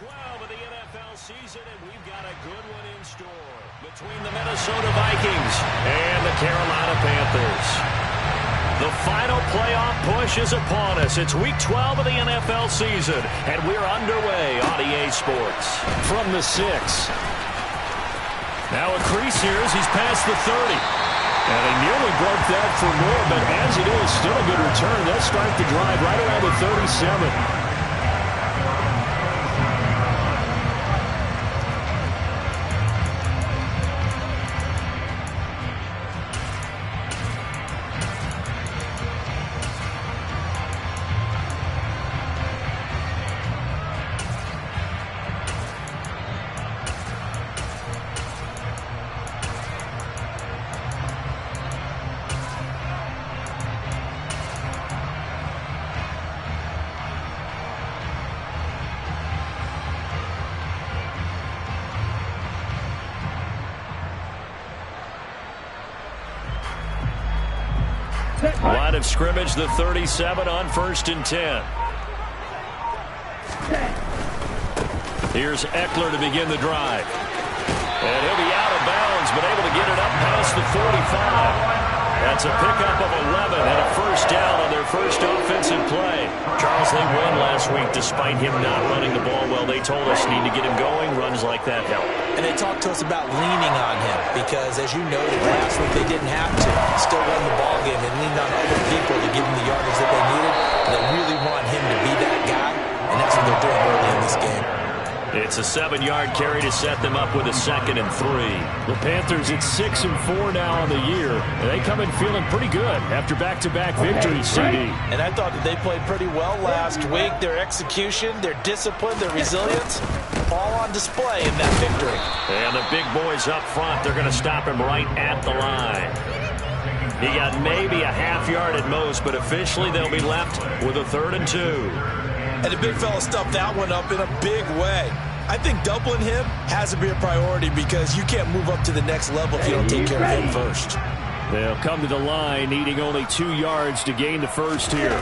12 of the NFL season, and we've got a good one in store between the Minnesota Vikings and the Carolina Panthers. The final playoff push is upon us. It's week 12 of the NFL season, and we're underway on EA Sports. From the 6. Now a crease here as he's past the 30. And he nearly broke that for more, but as it is, still a good return. They'll start the drive right around the 37. Line of scrimmage, the 37 on 1st and 10. Here's Eckler to begin the drive. And he'll be out of bounds, but able to get it up past the 45. That's a pickup of 11 and a first down on their first offensive play. Charles, they won last week despite him not running the ball well. They told us need to get him going. Runs like that help. And they talked to us about leaning on him because, as you noted, last week they didn't have to. Still won the ball game and leaned on other people to give them the yardage that they needed. And they really want him to be that guy, and that's what they're doing early in this game. It's a 7-yard carry to set them up with a 2nd and 3. The Panthers at 6 and 4 now on the year. And they come in feeling pretty good after back-to-back victories, CD. And I thought that they played pretty well last week. Their execution, their discipline, their resilience, all on display in that victory. And the big boys up front, they're going to stop him right at the line. He got maybe a half yard at most, but officially they'll be left with a 3rd and 2. And the big fella stuffed that one up in a big way. I think doubling him has to be a priority because you can't move up to the next level if you don't take care of him first. They'll come to the line needing only 2 yards to gain the first here.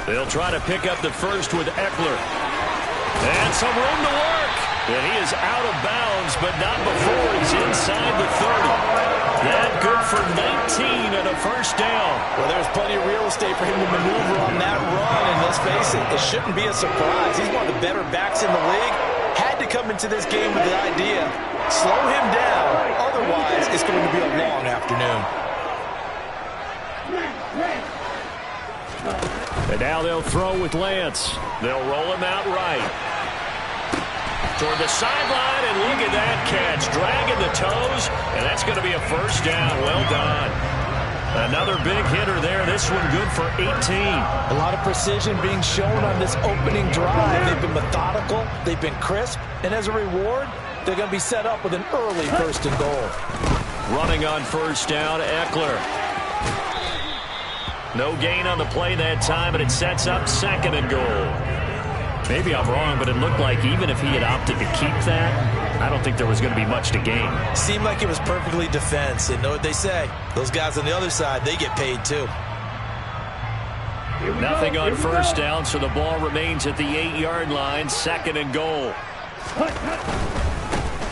They'll try to pick up the first with Eckler. And some room to work. And he is out of bounds, but not before he's inside the 30. That good for 19 and a first down. Well, there's plenty of real estate for him to maneuver on that run, and let's face it, it shouldn't be a surprise. He's one of the better backs in the league. Had to come into this game with the idea, slow him down, otherwise it's going to be a long afternoon. And now they'll throw with Lance. They'll roll him out right. Toward the sideline, and look at that catch. Dragging the toes, and that's going to be a first down. Well done. Another big hitter there. This one good for 18. A lot of precision being shown on this opening drive. They've been methodical. They've been crisp. And as a reward, they're going to be set up with an early 1st and goal. Running on first down, Eckler. No gain on the play that time, and it sets up 2nd and goal. Maybe I'm wrong, but it looked like even if he had opted to keep that, I don't think there was going to be much to gain. Seemed like it was perfectly defense. And know what they say? Those guys on the other side, they get paid too. Nothing on first down, so the ball remains at the 8-yard line. 2nd and goal.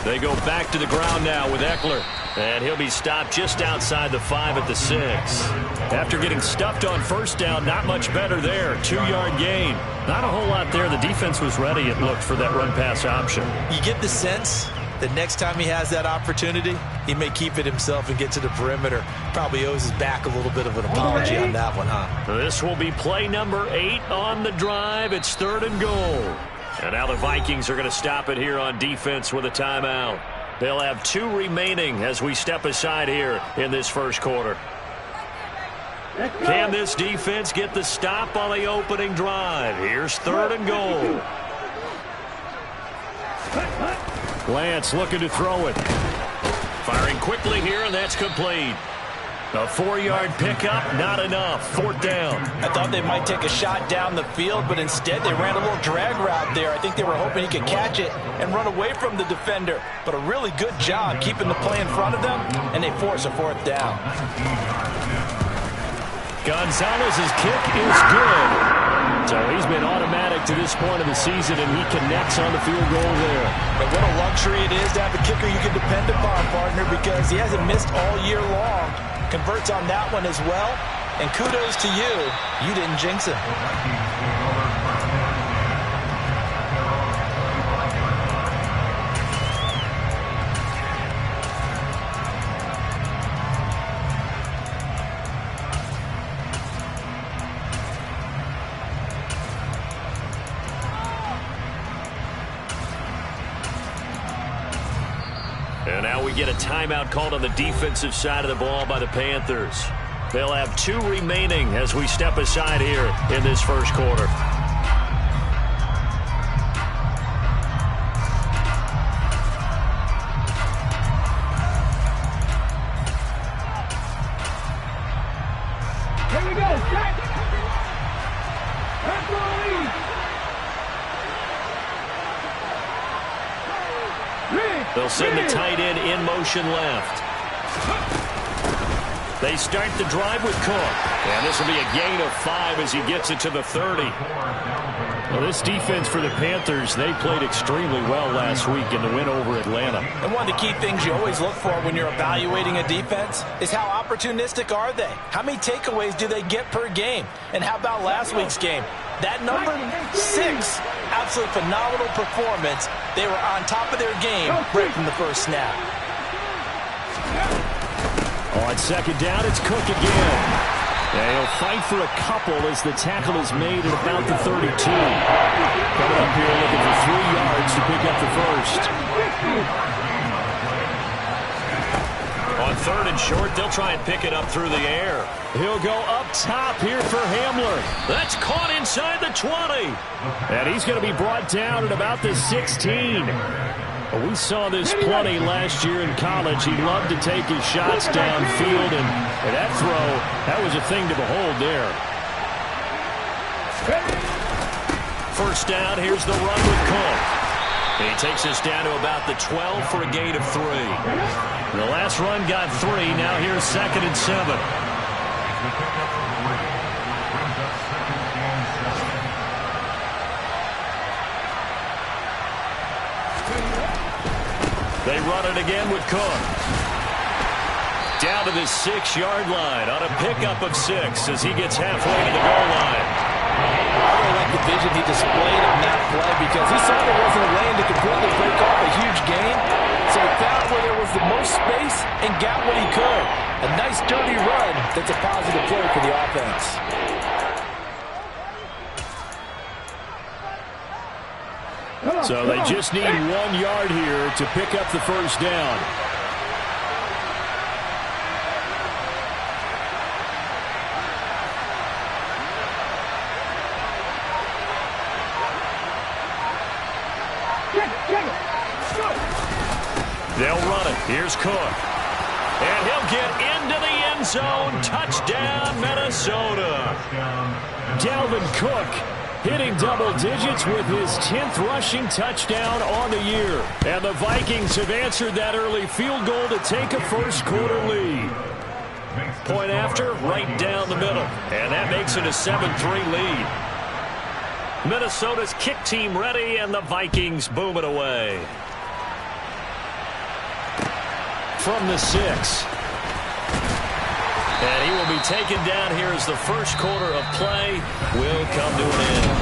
They go back to the ground now with Eckler. And he'll be stopped just outside the 5 at the 6. After getting stuffed on first down, not much better there. 2-yard gain. Not a whole lot there. The defense was ready, it looked, for that run-pass option. You get the sense that next time he has that opportunity, he may keep it himself and get to the perimeter. Probably owes his back a little bit of an apology on that one, huh? This will be play number 8 on the drive. It's 3rd and goal. And now the Vikings are going to stop it here on defense with a timeout. They'll have 2 remaining as we step aside here in this first quarter. Can this defense get the stop on the opening drive? Here's 3rd and goal. Lance looking to throw it. Firing quickly here, and that's complete. A 4-yard pickup, not enough. 4th down. I thought they might take a shot down the field, but instead they ran a little drag route there. I think they were hoping he could catch it and run away from the defender. But a really good job keeping the play in front of them, and they force a 4th down. Gonzalez's kick is good. So he's been automatic to this point of the season, and he connects on the field goal there. But what a luxury it is to have a kicker you can depend upon, partner, because he hasn't missed all year long. Converts on that one as well. And kudos to you. You didn't jinx him. And now we get a timeout called on the defensive side of the ball by the Panthers. They'll have 2 remaining as we step aside here in this first quarter. Here we go. That's the lead. They'll send the tight end in motion left. They start the drive with Cook. And this will be a gain of 5 as he gets it to the 30. Well, this defense for the Panthers, they played extremely well last week in the win over Atlanta. And one of the key things you always look for when you're evaluating a defense is how opportunistic are they? How many takeaways do they get per game? And how about last week's game? That number 6, absolute phenomenal performance. They were on top of their game right from the first snap. On second down, it's Cook again. And he'll fight for a couple as the tackle is made at about the 32. Coming up here looking for 3 yards to pick up the first. On 3rd and short, they'll try and pick it up through the air. He'll go up top here for Hamler. That's caught inside the 20. And he's going to be brought down at about the 16. Well, we saw this plenty last year in college. He loved to take his shots downfield, and that throw, that was a thing to behold there. First down, here's the run with Cook. He takes us down to about the 12 for a gain of 3. The last run got 3. Now here's 2nd and 7. They run it again with Cook. Down to the 6-yard line on a pickup of 6 as he gets halfway to the goal line. I really like the vision he displayed on that play because he saw there wasn't a lane to completely break off a huge gain. So he found where there was the most space and got what he could. A nice dirty run that's a positive play for the offense. So they just need 1 yard here to pick up the first down. They'll run it. Here's Cook. And he'll get into the end zone. Touchdown, Minnesota. Dalvin Cook hitting double digits with his 10th rushing touchdown on the year. And the Vikings have answered that early field goal to take a first quarter lead. Point after, right down the middle. And that makes it a 7-3 lead. Minnesota's kick team ready, and the Vikings boom it away. From the 6. And he will be taken down here as the first quarter of play will come to an end.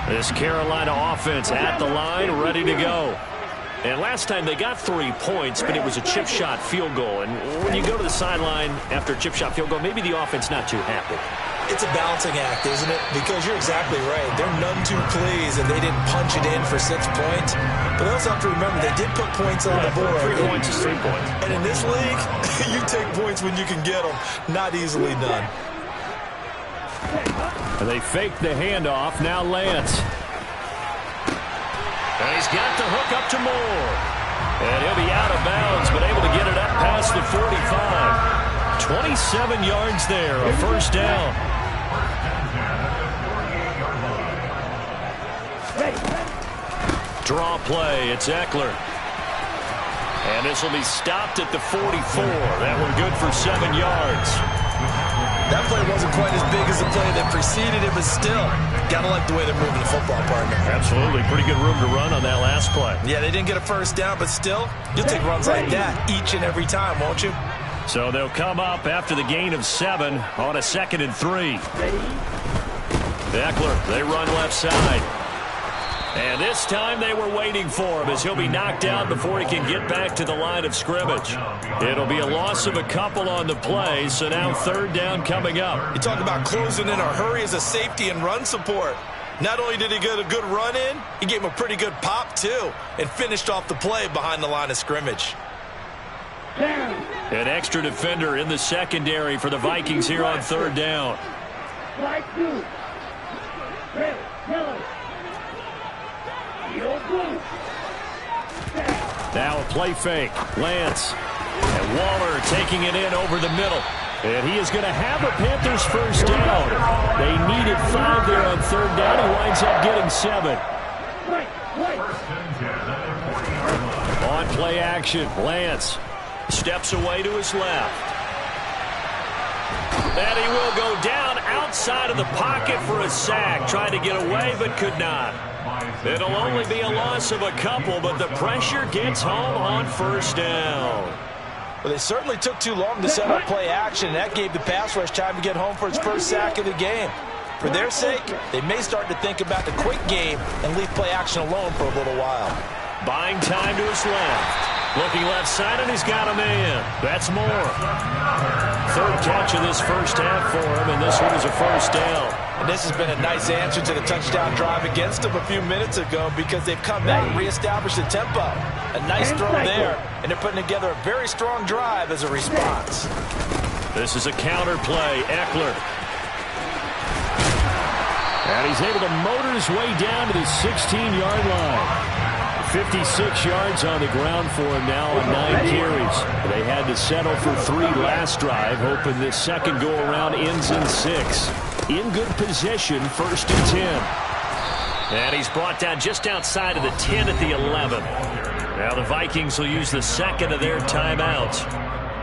This Carolina offense at the line, ready to go. And last time they got 3 points, but it was a chip shot field goal. And when you go to the sideline after a chip shot field goal, maybe the offense not too happy. It's a balancing act, isn't it? Because you're exactly right. They're none too pleased that they didn't punch it in for 6 points. But they also have to remember they did put points on the board. 3 points is 3 points. And in this league, you take points when you can get them. Not easily done. And they fake the handoff. Now Lance. And he's got the hook up to Moore. And he'll be out of bounds, but able to get it up past the 45. 27 yards there, a first down. Draw play. It's Eckler. And this will be stopped at the 44. That one good for 7 yards. That play wasn't quite as big as the play that preceded it, but still, gotta like the way they're moving the football, partner. Absolutely. Pretty good room to run on that last play. Yeah, they didn't get a first down, but still, you'll take runs like that each and every time, won't you? So they'll come up after the gain of 7 on a 2nd and 3. Eckler, they run left side. And this time they were waiting for him as he'll be knocked out before he can get back to the line of scrimmage. It'll be a loss of a couple on the play, so now 3rd down coming up. You talk about closing in a hurry as a safety and run support. Not only did he get a good run in, he gave him a pretty good pop too and finished off the play behind the line of scrimmage. An extra defender in the secondary for the Vikings here on 3rd down. Now a play fake. Lance. And Waller taking it in over the middle. And he is going to have a Panthers first down. They needed 5 there on 3rd down. He winds up getting 7. On play action, Lance steps away to his left. And he will go down outside of the pocket for a sack. Tried to get away, but could not. It'll only be a loss of a couple, but the pressure gets home on 1st down. Well, they certainly took too long to set up play action, and that gave the pass rush time to get home for its first sack of the game. For their sake, they may start to think about the quick game and leave play action alone for a little while. Buying time to his left. Looking left side, and he's got a man. That's more. 3rd catch of this first half for him, and this one is a first down. And this has been a nice answer to the touchdown drive against them a few minutes ago because they've come back and reestablished the tempo. A nice throw there, and they're putting together a very strong drive as a response. This is a counter play. Eckler. And he's able to motor his way down to the 16-yard line. 56 yards on the ground for him now on 9 carries. They had to settle for 3 last drive, hoping this second go-around ends in 6. In good position, 1st and 10. And he's brought down just outside of the 10 at the 11. Now the Vikings will use the 2nd of their timeouts.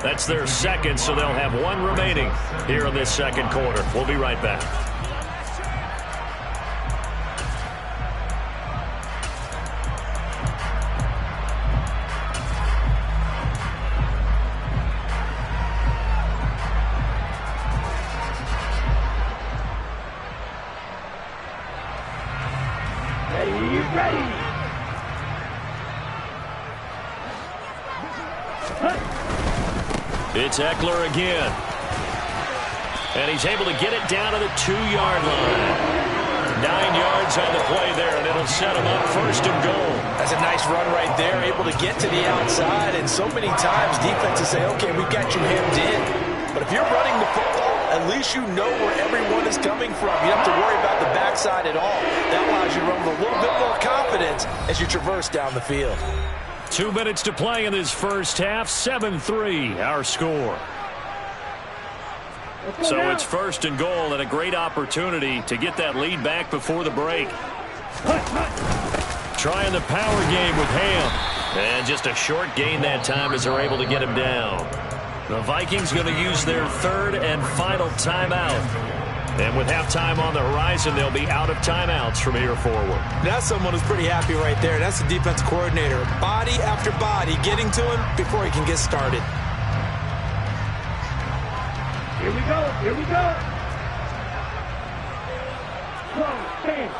That's their 2nd, so they'll have 1 remaining here in this 2nd quarter. We'll be right back. It's Eckler again. And he's able to get it down to the 2-yard line. 9 yards on the play there, and it'll set him up 1st and goal. That's a nice run right there, able to get to the outside. And so many times defenses say, okay, we've got you hemmed in. But if you're running the football, at least you know where everyone is coming from. You don't have to worry about the backside at all. That allows you to run with a little bit more confidence as you traverse down the field. 2 minutes to play in this first half. 7-3 our score. So it's 1st and goal and a great opportunity to get that lead back before the break. Trying the power game with Ham. And just a short gain that time as they're able to get him down. The Vikings going to use their 3rd and final timeout. And with halftime on the horizon, they'll be out of timeouts from here forward. That's someone who's pretty happy right there. That's the defense coordinator. Body after body getting to him before he can get started. Here we go. Here we go. Strong stand.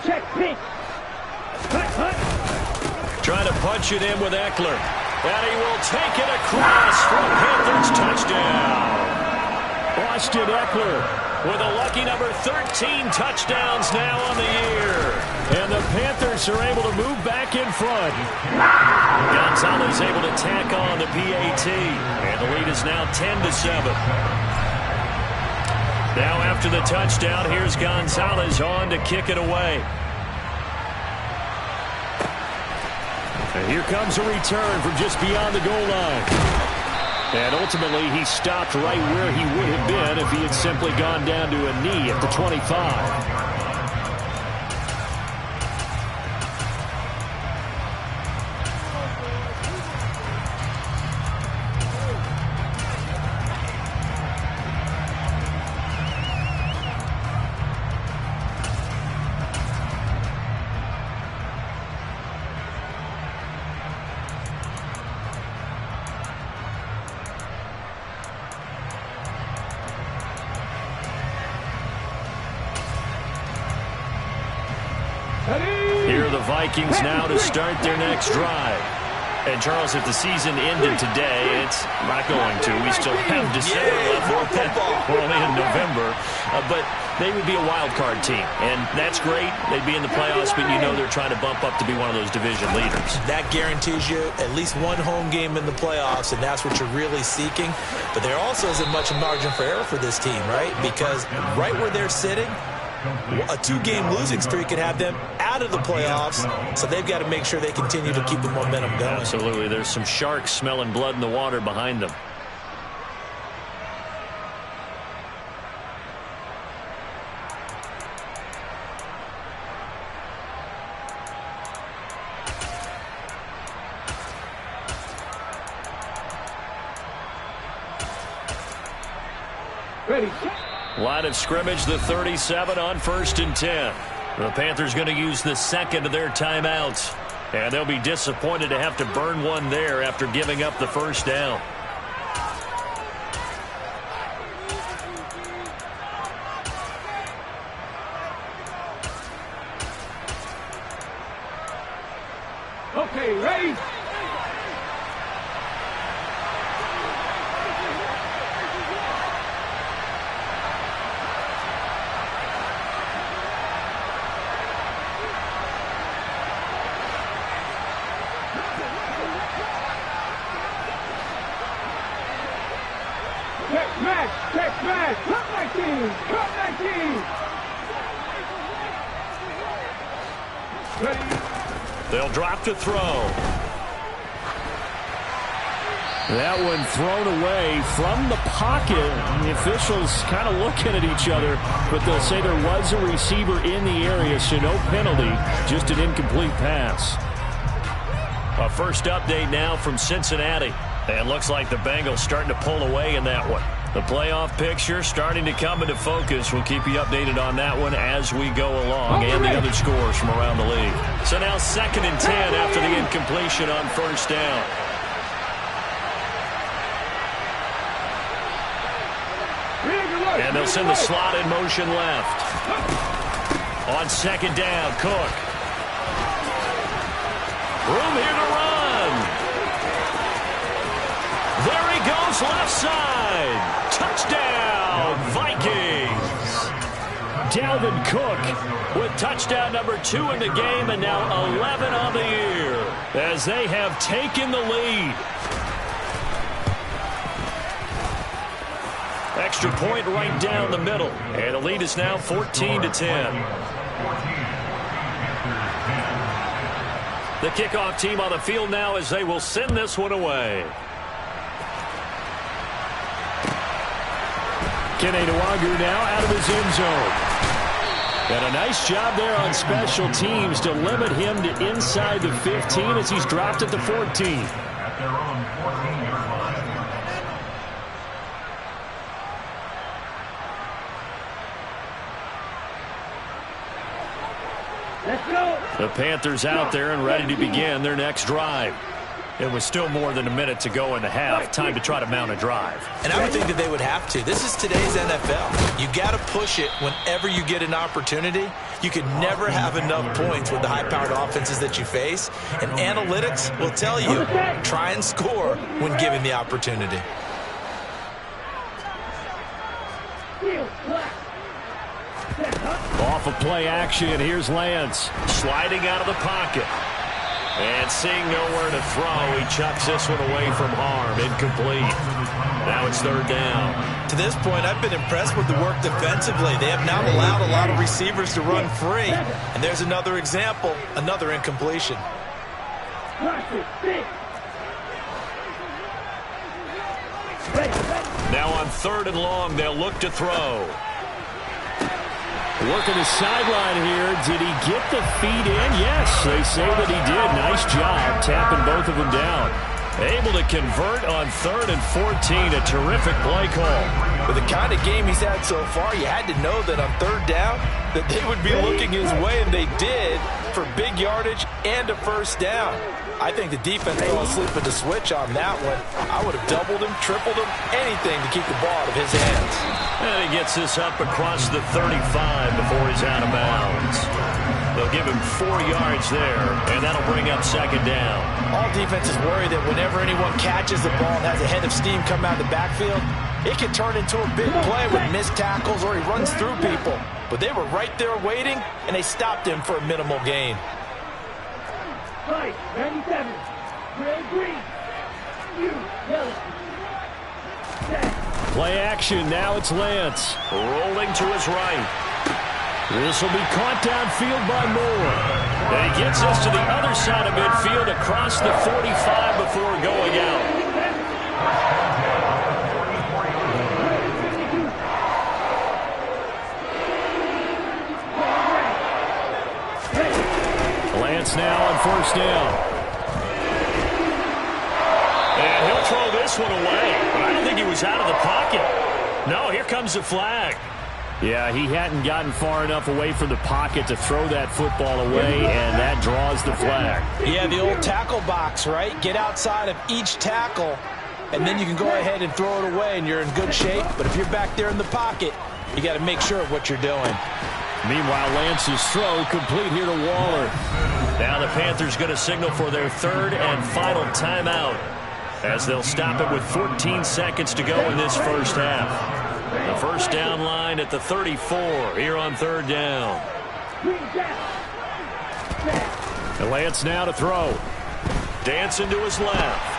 Check pink. Trying to punch it in with Eckler. And he will take it across for a Panthers touchdown. Austin Eckler with a lucky number 13 touchdowns now on the year. And the Panthers are able to move back in front. Gonzalez able to tack on the PAT. And the lead is now 10-7. Now after the touchdown, here's Gonzalez on to kick it away. And here comes a return from just beyond the goal line. And ultimately, he stopped right where he would have been if he had simply gone down to a knee at the 25. Vikings now to start their next drive. And, Charles, if the season ended today, it's not going to. We still have December left. We're only in November. But they would be a wild card team. And that's great. They'd be in the playoffs, but you know they're trying to bump up to be one of those division leaders. That guarantees you at least one home game in the playoffs, and that's what you're really seeking. But there also isn't much margin for error for this team, right? Because right where they're sitting, a 2-game losing streak could have them out of the playoffs, so they've got to make sure they continue to keep the momentum going. Absolutely. There's some sharks smelling blood in the water behind them. Ready. Line of scrimmage, the 37 on 1st and 10. The Panthers going to use the second of their timeouts. And they'll be disappointed to have to burn one there after giving up the first down. Okay, ready. Check match, come 19, Ready? They'll drop to throw. That one thrown away from the pocket. The officials kind of looking at each other, but they'll say there was a receiver in the area, so no penalty, just an incomplete pass. A first update now from Cincinnati. And looks like the Bengals starting to pull away in that one. The playoff picture starting to come into focus. We'll keep you updated on that one as we go along and the other scores from around the league. So now 2nd and 10 after the incompletion on first down. And they'll send the slot in motion left. On 2nd down, Cook. Room here to run. There he goes, left side. Touchdown, Vikings. Dalvin Cook with touchdown number 2 in the game, and now 11 on the year as they have taken the lead. Extra point right down the middle, and the lead is now 14-10. The kickoff team on the field now as they will send this one away. Kenny Nwagu now out of his end zone. And a nice job there on special teams to limit him to inside the 15 as he's dropped at the 14. At their own 14-yard line. Let's go. The Panthers out there and ready to begin their next drive. It was still more than a minute to go in the half. Time to try to mount a drive. And I would think that they would have to. This is today's NFL. You got to push it whenever you get an opportunity. You could never have enough points with the high-powered offenses that you face. And analytics will tell you, try and score when given the opportunity. Off of play action, here's Lance. Sliding out of the pocket. And seeing nowhere to throw, he chucks this one away from harm. Incomplete. Now it's 3rd down. To this point, I've been impressed with the work defensively. They have not allowed a lot of receivers to run free. And there's another example, another incompletion. Now on 3rd and long, they'll look to throw. Working the sideline here. Did he get the feet in? Yes, they say that he did. Nice job tapping both of them down. Able to convert on 3rd and 14. A terrific play call. With the kind of game he's had so far, you had to know that on 3rd down that they would be looking his way, and they did, for big yardage and a first down. I think the defense fell asleep at the switch on that one. I would have doubled him, tripled him, anything to keep the ball out of his hands. And he gets this up across the 35 before he's out of bounds. They'll give him 4 yards there, and that'll bring up second down. All defenses worry that whenever anyone catches the ball and has a head of steam come out of the backfield, it can turn into a big play with missed tackles or he runs through people. But they were right there waiting, and they stopped him for a minimal gain. Right, 97. Red, green. You, yellow. Play action. Now it's Lance. Rolling to his right. This will be caught downfield by Moore. And he gets us to the other side of midfield across the 45 before going out. Lance now on first down. And he'll throw this one away. But I don't think he was out of the pocket. No, here comes the flag. Yeah, he hadn't gotten far enough away from the pocket to throw that football away, and that draws the flag. Yeah, the old tackle box, right? Get outside of each tackle, and then you can go ahead and throw it away, and you're in good shape. But if you're back there in the pocket, you got to make sure of what you're doing. Meanwhile, Lance's throw complete here to Waller. Now the Panthers going to signal for their third and final timeout as they'll stop it with 14 seconds to go in this first half. The first down line at the 34 here on third down. And Lance now to throw. Dancing to his left.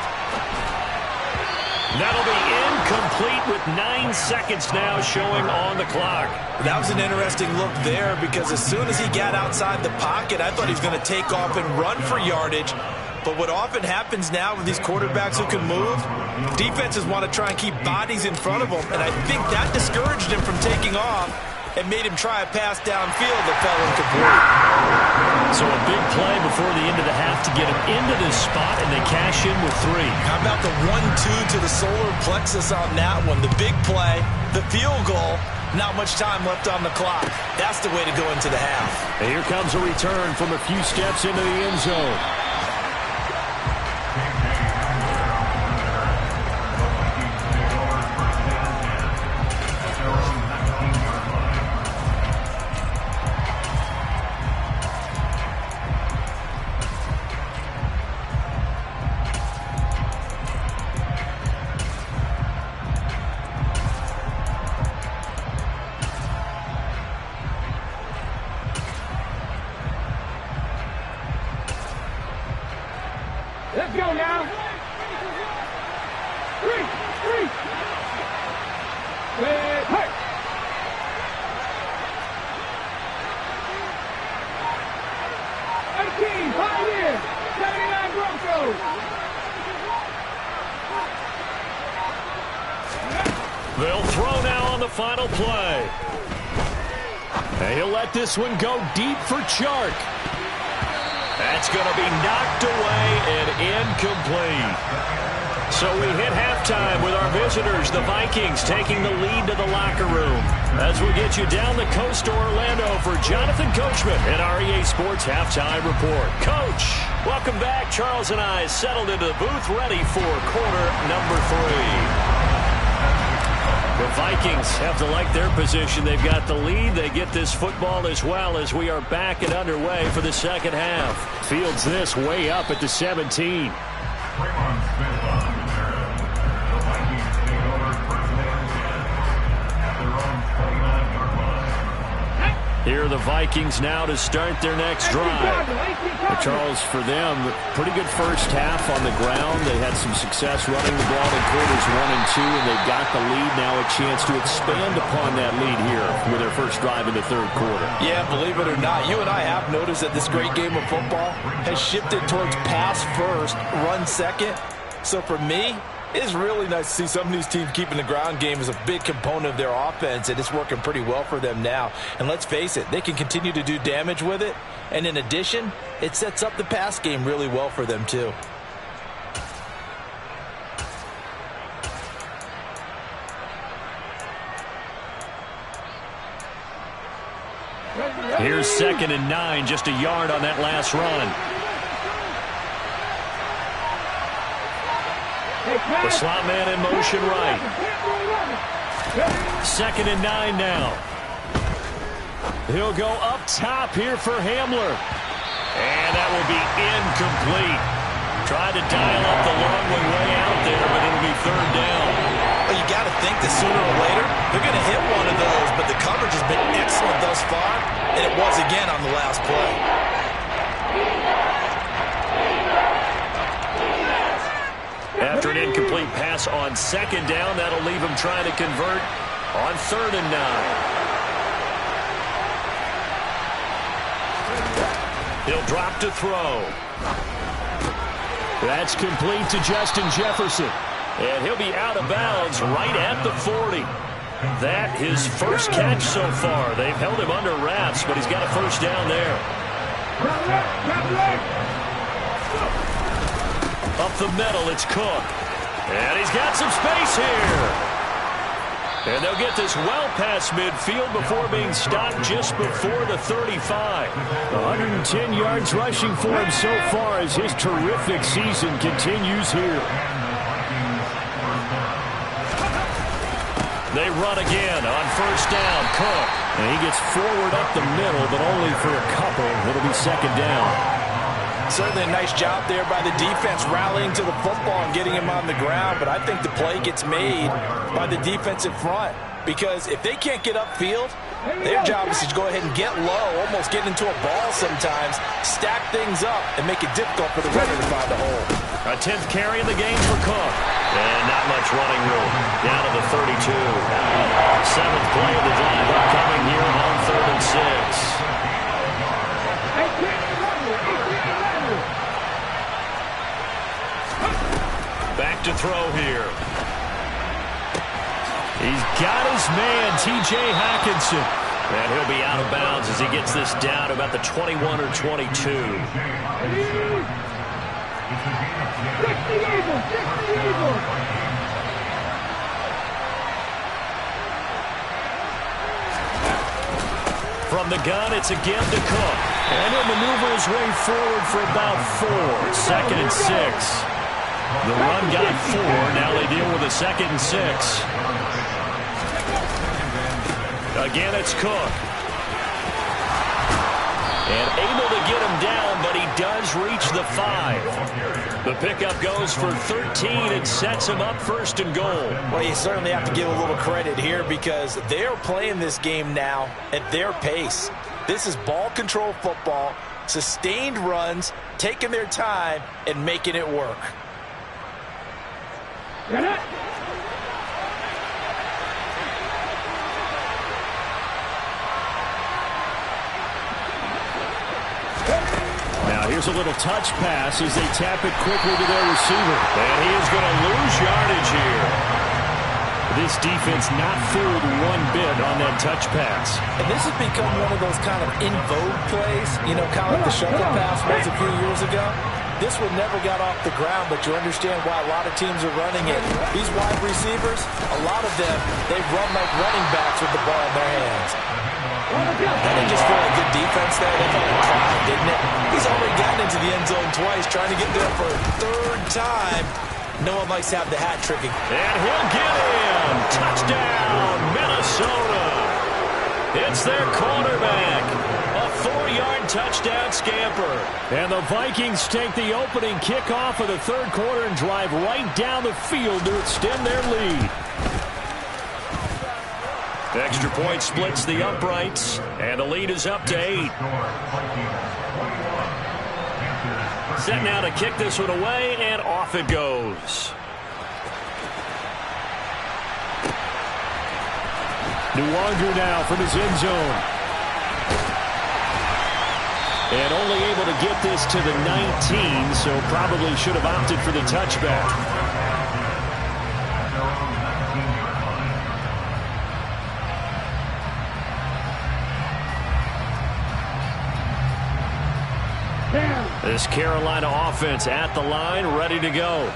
That'll be incomplete with 9 seconds now showing on the clock. That was an interesting look there because as soon as he got outside the pocket, I thought he was going to take off and run for yardage. But what often happens now with these quarterbacks who can move, defenses want to try and keep bodies in front of them, and I think that discouraged him from taking off and made him try a pass downfield that fell incomplete. So a big play before the end of the half to get him into this spot, and they cash in with 3. How about the 1-2 to the solar plexus on that one? The big play, the field goal, not much time left on the clock. That's the way to go into the half. And here comes a return from a few steps into the end zone. Let's go now. 3. Red, hey. 18, Pioneer. 79 Broncos. They'll throw now on the final play. And he'll let this one go deep for Chark. That's going to be knocked away and incomplete. So we hit halftime with our visitors, the Vikings, taking the lead to the locker room. As we get you down the coast to Orlando for Jonathan Coachman and our EA Sports Halftime Report. Coach, welcome back. Charles and I settled into the booth ready for quarter number 3. The Vikings have to like their position. They've got the lead. They get this football as well as we are back and underway for the second half. Fields this way up at the 17. Here are the Vikings now to start their next drive. But Charles, for them, pretty good first half on the ground. They had some success running the ball in quarters 1 and 2, and they've got the lead now, a chance to expand upon that lead here with their first drive in the third quarter. Yeah, believe it or not, you and I have noticed that this great game of football has shifted towards pass first, run second. So for me, it's really nice to see some of these teams keeping the ground game as a big component of their offense, and it's working pretty well for them now. And let's face it, they can continue to do damage with it. And in addition, it sets up the pass game really well for them too. Here's 2nd and 9, just a yard on that last run. The slot man in motion right. 2nd and 9 now. He'll go up top here for Hamler. And that will be incomplete. Tried to dial up the long way out there, but it'll be 3rd down. Well, you got to think that sooner or later they're going to hit one of those, but the coverage has been excellent thus far, and it was again on the last play. After an incomplete pass on 2nd down, that'll leave him trying to convert on 3rd and 9. He'll drop to throw. That's complete to Justin Jefferson. And he'll be out of bounds right at the 40. That his first catch so far. They've held him under wraps, but he's got a 1st down there. Up the middle, it's Cook. And he's got some space here. And they'll get this well past midfield before being stopped just before the 35. 110 yards rushing for him so far as his terrific season continues here. They run again on 1st down. Cook. And he gets forward up the middle, but only for a couple. It'll be 2nd down. Certainly a nice job there by the defense rallying to the football and getting him on the ground, but I think the play gets made by the defensive front because if they can't get upfield, their job is to go ahead and get low, almost get into a ball sometimes, stack things up, and make it difficult for the runner to find a hole. A 10th carry in the game for Cook. And not much running room. Down to the 32. 7th play of the drive upcoming here on 3rd and 6. Back to throw here. He's got his man, T.J. Hockenson. And he'll be out of bounds as he gets this down to about the 21 or 22. From the gun, it's again to Cook. And he'll maneuver his way forward for about 4. 2nd and 6. The run got 4. Now they deal with a 2nd and 6. Again, it's Cook. And able to get him down, but he does reach the 5. The pickup goes for 13 and sets him up 1st and goal. Well, you certainly have to give a little credit here because they're playing this game now at their pace. This is ball control football, sustained runs, taking their time, and making it work. Now here's a little touch pass as they tap it quickly to their receiver. And he is going to lose yardage here. This defense not fooled one bit on that touch pass. And this has become one of those kind of in vogue plays, you know, kind of like the shuttle pass was a few years ago. This one never got off the ground, but you understand why a lot of teams are running it. These wide receivers, a lot of them, they run like running backs with the ball in their hands. That didn't just feel like good defense there. They felt like trying, didn't it? He's already gotten into the end zone twice, trying to get there for a 3rd time. No one likes to have the hat tricking. And he'll get him. Touchdown, Minnesota. It's their quarterback. A 4-yard touchdown scamper. And the Vikings take the opening kickoff of the 3rd quarter and drive right down the field to extend their lead. Extra point splits the uprights, and the lead is up to 8. Set now to kick this one away, and off it goes. Nwangu now from his end zone. And only able to get this to the 19, so probably should have opted for the touchback. This Carolina offense at the line, ready to go.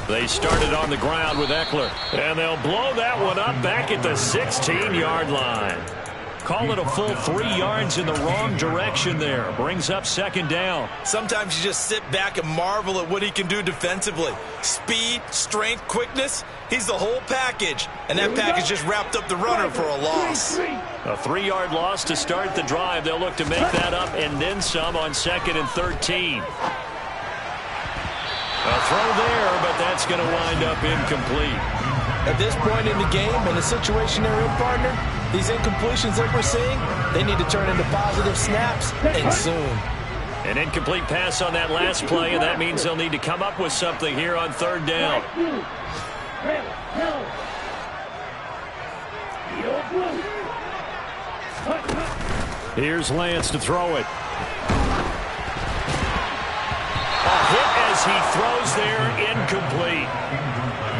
They started on the ground with Eckler. And they'll blow that one up back at the 16-yard line. Call it a full 3 yards in the wrong direction there. Brings up second down. Sometimes you just sit back and marvel at what he can do defensively. Speed, strength, quickness. He's the whole package. And that package just wrapped up the runner for a loss. A 3-yard loss to start the drive. They'll look to make that up and then some on 2nd and 13. A throw there, but that's going to wind up incomplete. At this point in the game, in the situation they're in, partner, these incompletions that we're seeing, they need to turn into positive snaps, and soon. An incomplete pass on that last play, and that means they'll need to come up with something here on 3rd down. Here's Lance to throw it. A hit as he throws there, incomplete.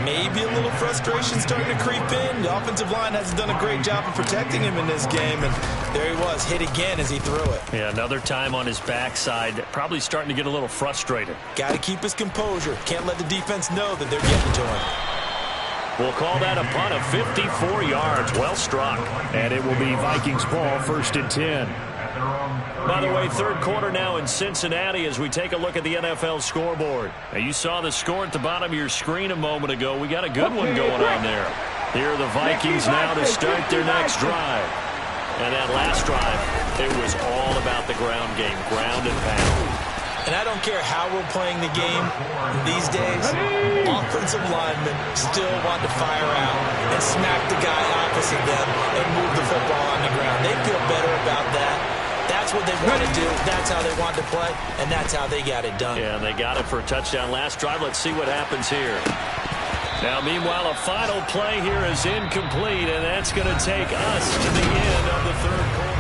Maybe a little frustration starting to creep in. The offensive line hasn't done a great job of protecting him in this game, and there he was, hit again as he threw it. Yeah, another time on his backside, probably starting to get a little frustrated. Got to keep his composure. Can't let the defense know that they're getting to him. We'll call that a punt of 54 yards. Well struck. And it will be Vikings ball, 1st and 10. By the way, 3rd quarter now in Cincinnati as we take a look at the NFL scoreboard. Now, you saw the score at the bottom of your screen a moment ago. We got a good one going on there. Here are the Vikings now to start their next drive. And that last drive, it was all about the ground game, ground and pound. And I don't care how we're playing the game these days, offensive linemen still want to fire out and smack the guy opposite them and move the football on the ground. They feel better about that. That's what they want to do. That's how they want to play, and that's how they got it done. Yeah, and they got it for a touchdown last drive. Let's see what happens here. Now, meanwhile, a final play here is incomplete, and that's going to take us to the end of the 3rd quarter.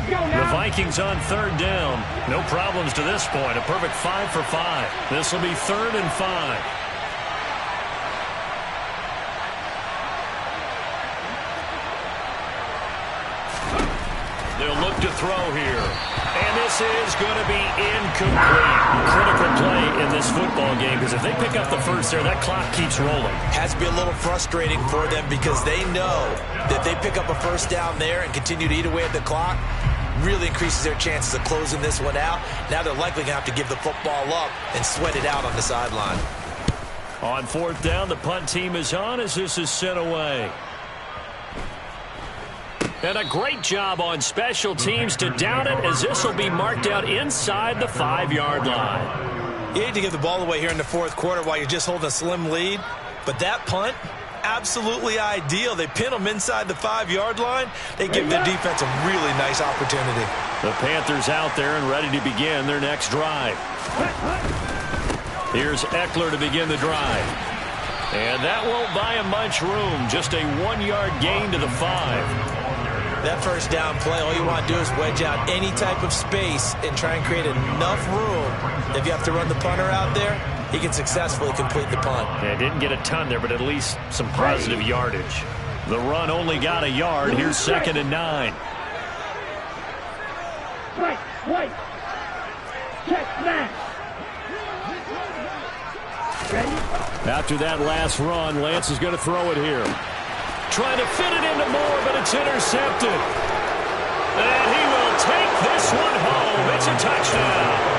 The Vikings on 3rd down. No problems to this point. A perfect 5 for 5. This will be 3rd and 5. They'll look to throw here. And this is going to be incomplete. Critical play in this football game because if they pick up the first there, that clock keeps rolling. Has to be a little frustrating for them because they know that they pick up a first down there and continue to eat away at the clock, really increases their chances of closing this one out. Now they're likely going to have to give the football up and sweat it out on the sideline. On 4th down, the punt team is on as this is sent away. And a great job on special teams to down it as this will be marked out inside the 5-yard line. You hate to give the ball away here in the 4th quarter while you're just holding a slim lead, but that punt, absolutely ideal. They pin them inside the 5-yard line. They give their defense a really nice opportunity. The Panthers out there and ready to begin their next drive. Here's Eckler to begin the drive. And that won't buy him much room. Just a 1-yard gain to the 5. That first down play, all you want to do is wedge out any type of space and try and create enough room. If you have to run the punter out there, he can successfully complete the punt. Yeah, didn't get a ton there, but at least some positive yardage. The run only got a yard. Here's 2nd and 9. Right. Check, smash. Ready? After that last run, Lance is going to throw it here. Trying to fit it into Moore, but it's intercepted. And he will take this one home. It's a touchdown.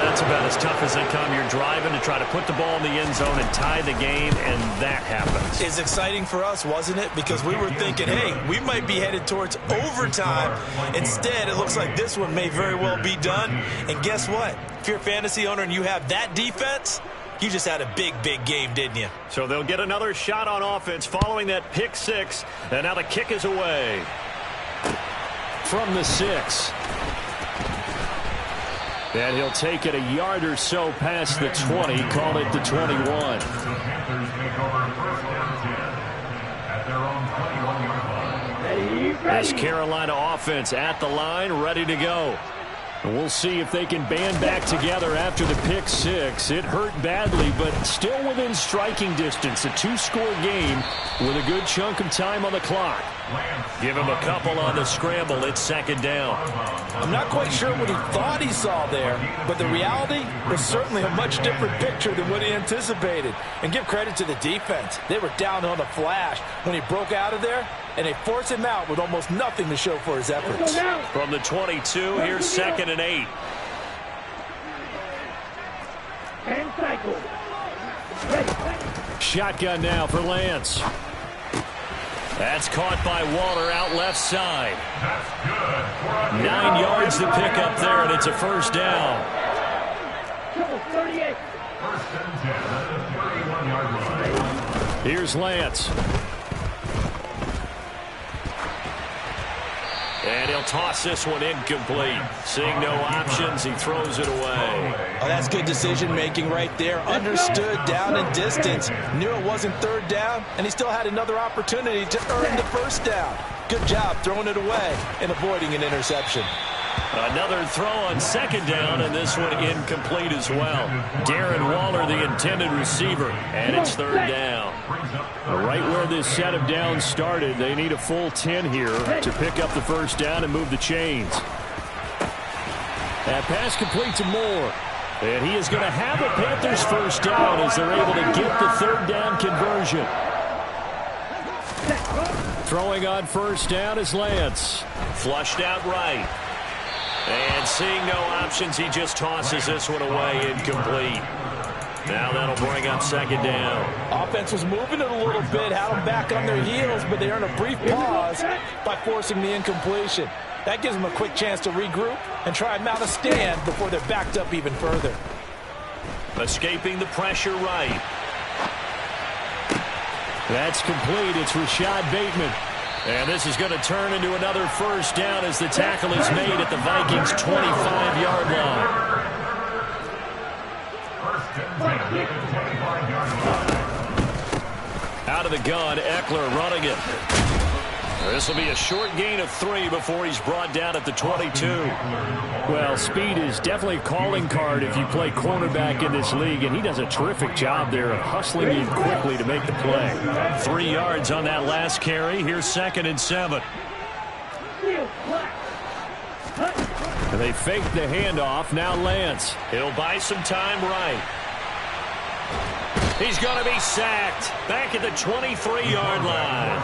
That's about as tough as they come. You're driving to try to put the ball in the end zone and tie the game, and that happens. It's exciting for us, wasn't it? Because we were thinking, hey, we might be headed towards overtime. Instead, it looks like this one may very well be done. And guess what? If you're a fantasy owner and you have that defense, you just had a big, big game, didn't you? So they'll get another shot on offense following that pick 6. And now the kick is away. From the 6. And he'll take it a yard or so past the 20. Call it the 21. This Carolina offense at the line, ready to go. And we'll see if they can band back together after the pick six. It hurt badly, but still within striking distance. A two-score game with a good chunk of time on the clock. Give him a couple on the scramble. It's second down. I'm not quite sure what he thought he saw there, but the reality was certainly a much different picture than what he anticipated. And give credit to the defense. They were down on the flash when he broke out of there, and they forced him out with almost nothing to show for his efforts. From the 22, here's 2nd and 8. And cycle. Shotgun now for Lance. That's caught by Waller out left side. 9 yards to pick up there, and it's a first down. 38. First and 10 at the 31-yard line. Here's Lance. And he'll toss this one incomplete. Seeing no options, he throws it away. Oh, that's good decision-making right there. Understood down and distance. Knew it wasn't third down, and he still had another opportunity to earn the first down. Good job throwing it away and avoiding an interception. Another throw on second down, and this one incomplete as well. Darren Waller, the intended receiver, and it's third down. Right where this set of downs started, they need a full 10 here to pick up the first down and move the chains. That pass complete to Moore. And he is going to have a Panthers first down as they're able to get the third down conversion. Throwing on first down is Lance. Flushed out right. And seeing no options, he just tosses this one away incomplete. Now that'll bring up second down. Offense was moving it a little bit, had them back on their heels, but they earn a brief pause by forcing the incompletion. That gives them a quick chance to regroup and try and mount a stand before they're backed up even further. Escaping the pressure right. That's complete. It's Rashad Bateman. And this is going to turn into another first down as the tackle is made at the Vikings' 25-yard line. Out of the gun, Eckler running it. This will be a short gain of 3 before he's brought down at the 22. Well, speed is definitely a calling card if you play cornerback in this league, and he does a terrific job there of hustling in quickly to make the play. 3 yards on that last carry. Here's 2nd and 7. And they fake the handoff. Now Lance. He'll buy some time right. He's going to be sacked back at the 23-yard line.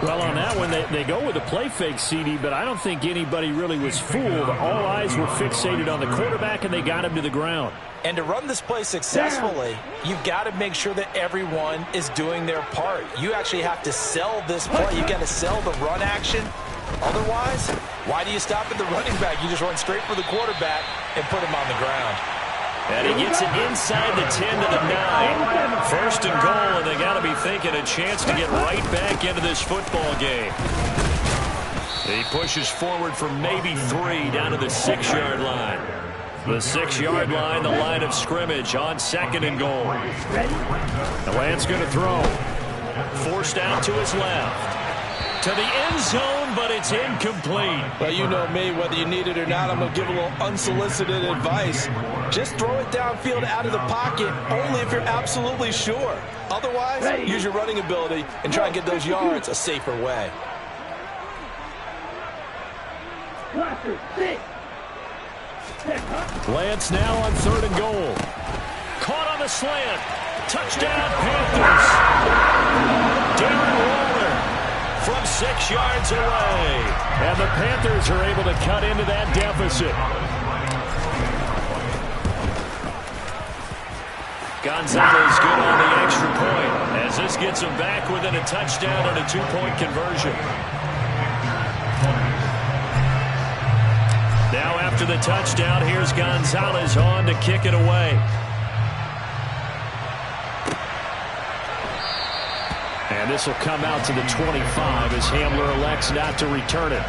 Well, on that one, they go with a play fake, CD, but I don't think anybody really was fooled. All eyes were fixated on the quarterback, and they got him to the ground. And to run this play successfully, you've got to make sure that everyone is doing their part. You actually have to sell this play. You've got to sell the run action. Otherwise, why do you stop at the running back? You just run straight for the quarterback and put him on the ground. And he gets it inside the 10 to the 9. First and goal, and they got to be thinking a chance to get right back into this football game. He pushes forward for maybe 3 down to the 6-yard line. The 6-yard line, the line of scrimmage on 2nd and goal. The Lance going to throw. Forced out to his left. To the end zone, but it's incomplete. Well, you know me, whether you need it or not, I'm going to give a little unsolicited advice. Just throw it downfield out of the pocket, only if you're absolutely sure. Otherwise, use your running ability and try and get those yards a safer way. Lance now on 3rd and goal. Caught on the slant. Touchdown, Panthers. Darren Waller from 6 yards away. And the Panthers are able to cut into that deficit. Gonzalez good on the extra point as this gets him back within a touchdown and a 2-point conversion. Now after the touchdown, here's Gonzalez on to kick it away. And this will come out to the 25 as Hamler elects not to return it.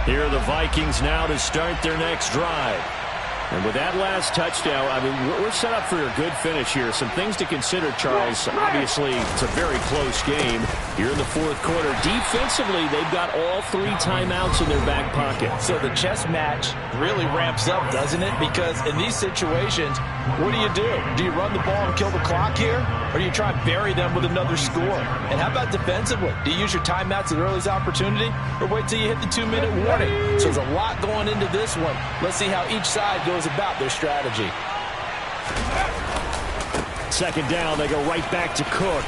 Here are the Vikings now to start their next drive. And with that last touchdown, I mean, we're set up for a good finish here. Some things to consider, Charles. Obviously, it's a very close game. Here in the fourth quarter, defensively, they've got all 3 timeouts in their back pocket. So the chess match really ramps up, doesn't it? Because in these situations, what do? Do you run the ball and kill the clock here? Or do you try and bury them with another score? And how about defensively? Do you use your timeouts at earliest opportunity? Or wait till you hit the 2-minute warning? So there's a lot going into this one. Let's see how each side goes about their strategy. Second down, they go right back to Cook.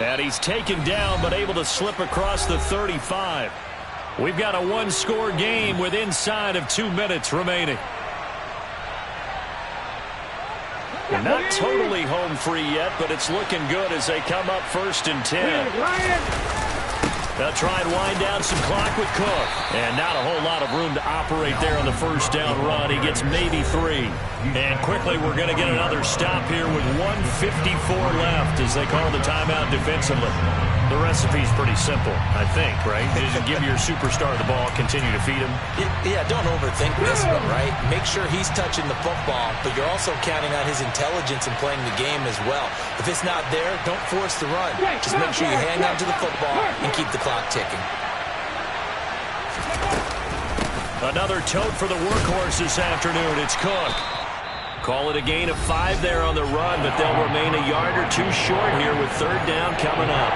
And he's taken down, but able to slip across the 35. We've got a one-score game with inside of 2 minutes remaining. They're not totally home free yet, but it's looking good as they come up 1st and 10. They'll try and wind down some clock with Cook. And not a whole lot of room to operate there on the first down run. He gets maybe 3. And quickly we're going to get another stop here with 1:54 left as they call the timeout defensively. The recipe's pretty simple, I think, right? Just give your superstar the ball, continue to feed him. Yeah, don't overthink this one, right? Make sure he's touching the football, but you're also counting on his intelligence in playing the game as well. If it's not there, don't force the run. Just make sure you hang on to the football and keep the clock ticking. Another tote for the workhorse this afternoon. It's Cook. Call it a gain of 5 there on the run, but they'll remain a yard or 2 short here with 3rd down coming up.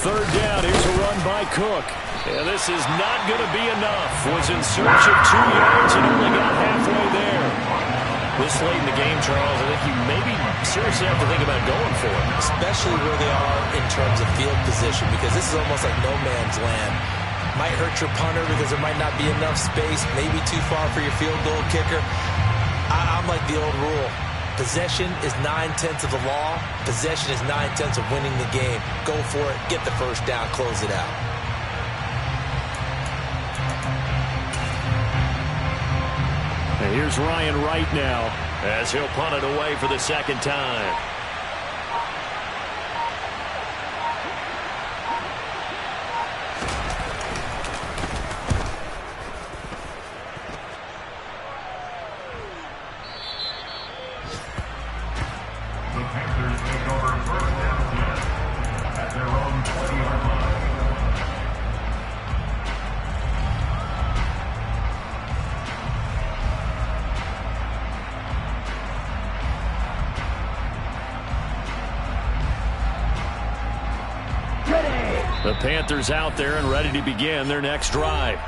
Third down, here's a run by Cook. And this is not going to be enough. Was in search of 2 yards and only got halfway there. This late in the game, Charles, I think you maybe seriously have to think about going for it. Especially where they are in terms of field position, because this is almost like no man's land. Might hurt your punter because there might not be enough space, maybe too far for your field goal kicker. I'm like the old rule. Possession is 9/10 of the law. Possession is 9/10 of winning the game. Go for it. Get the first down. Close it out. And here's Ryan Wright now as he'll punt it away for the 2nd time. The Panthers out there and ready to begin their next drive.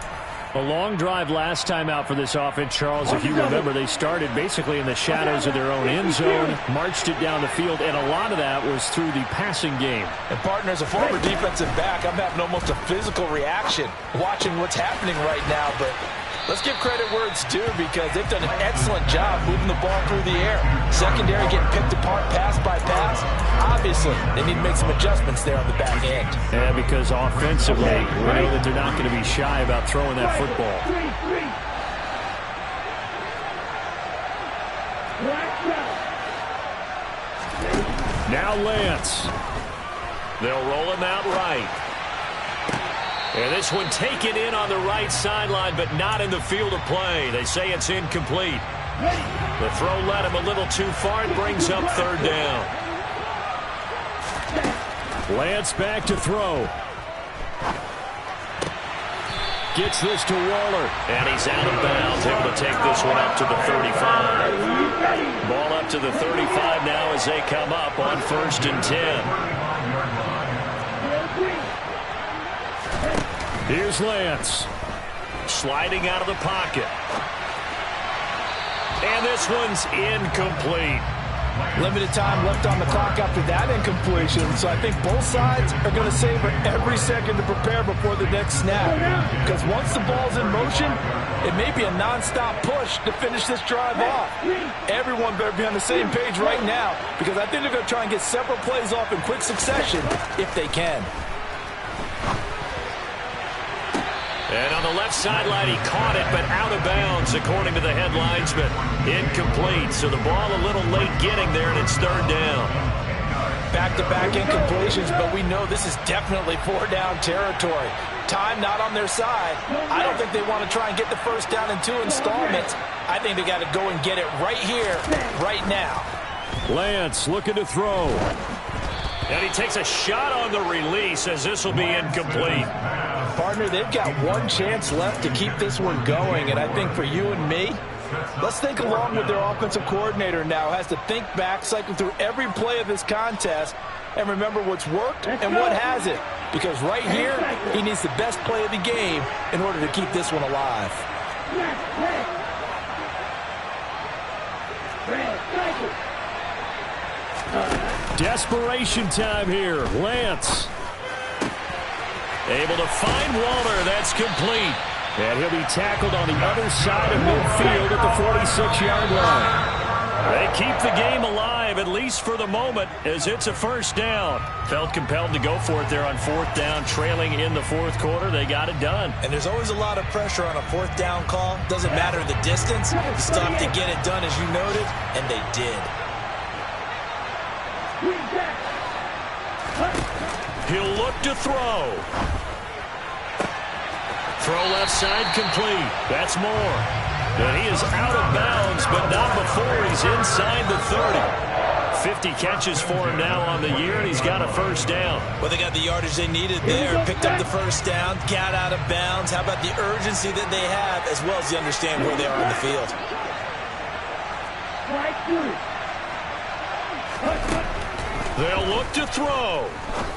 A long drive last time out for this offense, Charles. If you remember, they started basically in the shadows of their own end zone, marched it down the field, and a lot of that was through the passing game. And, partner, as a former defensive back, I'm having almost a physical reaction watching what's happening right now. But let's give credit where it's due, because they've done an excellent job moving the ball through the air. Secondary getting picked apart pass by pass. Obviously, they need to make some adjustments there on the back end. Yeah, because offensively, we know that they're not going to be shy about throwing that football. Now Lance. They'll roll him out right. And this one taken in on the right sideline, but not in the field of play. They say it's incomplete. The throw led him a little too far and brings up 3rd down. Lance back to throw. Gets this to Waller. And he's out of bounds, able to take this one up to the 35. Ball up to the 35 now as they come up on 1st and 10. Here's Lance. Sliding out of the pocket. And this one's incomplete. Limited time left on the clock after that incompletion, so I think both sides are going to savor every second to prepare before the next snap. Because once the ball's in motion, It may be a non-stop push to finish this drive off. Everyone better be on the same page right now because I think they're going to try and get several plays off in quick succession if they can. And on the left sideline, he caught it, but out of bounds, according to the headlines, but incomplete. So the ball a little late getting there, and it's third down. Back-to-back incompletions, but we know this is definitely four-down territory. Time not on their side. I don't think they want to try and get the first down in 2 installments. I think they got to go and get it right here, right now. Lance looking to throw. And he takes a shot on the release as this will be incomplete. Partner, they've got one chance left to keep this one going, and I think for you and me, let's think along with their offensive coordinator now. Has to think back, cycle through every play of this contest, and remember what's worked and what hasn't. Because right here, he needs the best play of the game in order to keep this one alive. Desperation time here. Lance. Able to find Walter. That's complete. And he'll be tackled on the other side of midfield at the 46-yard line. They keep the game alive, at least for the moment, as it's a first down. Felt compelled to go for it there on fourth down, trailing in the fourth quarter. They got it done. And there's always a lot of pressure on a fourth down call. Doesn't matter the distance. You still have to get it done, as you noted, and they did. He'll look to throw. Throw left side complete. That's Moore. And he is out of bounds, but not before he's inside the 30. 50 catches for him now on the year, and he's got a first down. Well, they got the yardage they needed there. Picked up the first down, got out of bounds. How about the urgency that they have, as well as they understand where they are in the field? They'll look to throw.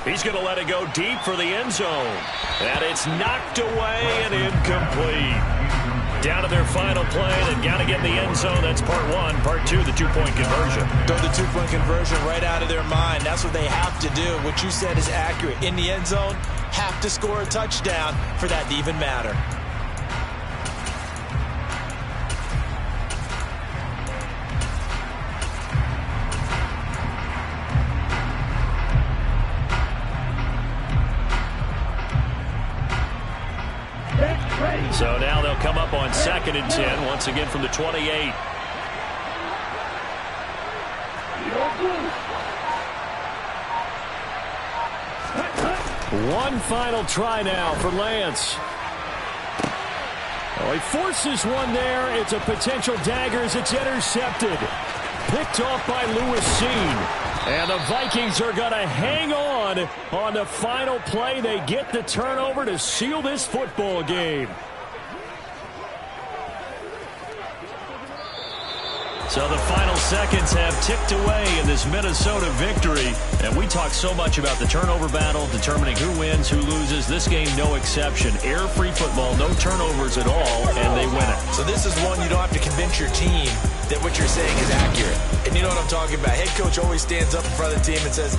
He's going to let it go deep for the end zone. And it's knocked away and incomplete. Down to their final play. They've got to get in the end zone. That's part one. Part two, the two-point conversion. Throw the two-point conversion right out of their mind. That's what they have to do. What you said is accurate. In the end zone, have to score a touchdown for that to even matter. So now they'll come up on 2nd and 10, once again from the 28. One final try now for Lance. Oh, he forces one there. It's a potential dagger as it's intercepted. Picked off by Lewis Seen. And the Vikings are going to hang on the final play. They get the turnover to seal this football game. So the final seconds have ticked away in this Minnesota victory. And we talk so much about the turnover battle, determining who wins, who loses. This game, no exception. Air-free football, no turnovers at all, and they win it. So this is one you don't have to convince your team that what you're saying is accurate. And you know what I'm talking about. Head coach always stands up in front of the team and says,